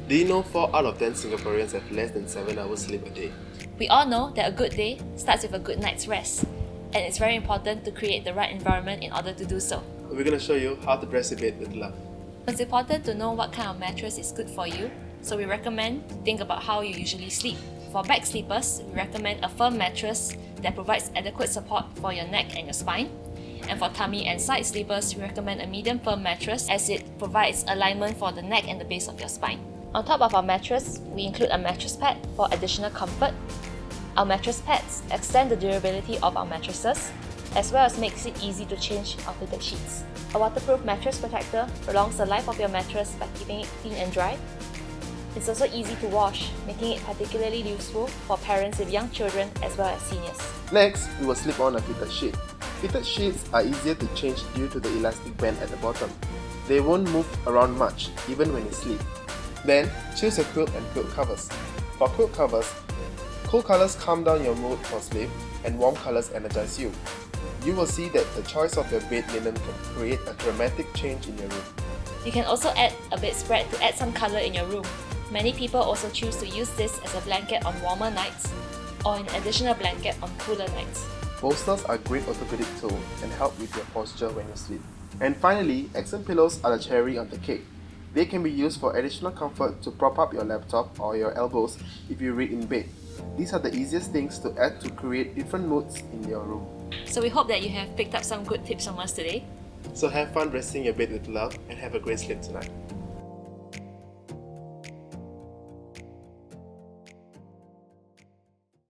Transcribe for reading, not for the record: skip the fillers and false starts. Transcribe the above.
Do you know 4 out of 10 Singaporeans have less than 7 hours sleep a day? We all know that a good day starts with a good night's rest, and it's very important to create the right environment in order to do so. We're going to show you how to dress your bed with love. It's important to know what kind of mattress is good for you, so we recommend to think about how you usually sleep. For back sleepers, we recommend a firm mattress that provides adequate support for your neck and your spine. And for tummy and side sleepers, we recommend a medium firm mattress as it provides alignment for the neck and the base of your spine. On top of our mattress, we include a mattress pad for additional comfort. Our mattress pads extend the durability of our mattresses, as well as makes it easy to change our fitted sheets. A waterproof mattress protector prolongs the life of your mattress by keeping it clean and dry. It's also easy to wash, making it particularly useful for parents with young children as well as seniors. Next, we will slip on a fitted sheet. Fitted sheets are easier to change due to the elastic band at the bottom. They won't move around much, even when you sleep. Then, choose your quilt and quilt covers. For quilt covers, cool colors calm down your mood for sleep and warm colors energize you. You will see that the choice of your bed linen can create a dramatic change in your room. You can also add a bedspread to add some color in your room. Many people also choose to use this as a blanket on warmer nights or an additional blanket on cooler nights. Bolsters are a great orthopedic tool and help with your posture when you sleep. And finally, accent pillows are the cherry on the cake. They can be used for additional comfort to prop up your laptop or your elbows if you read in bed. These are the easiest things to add to create different moods in your room. So we hope that you have picked up some good tips from us today. So have fun dressing your bed with love and have a great sleep tonight.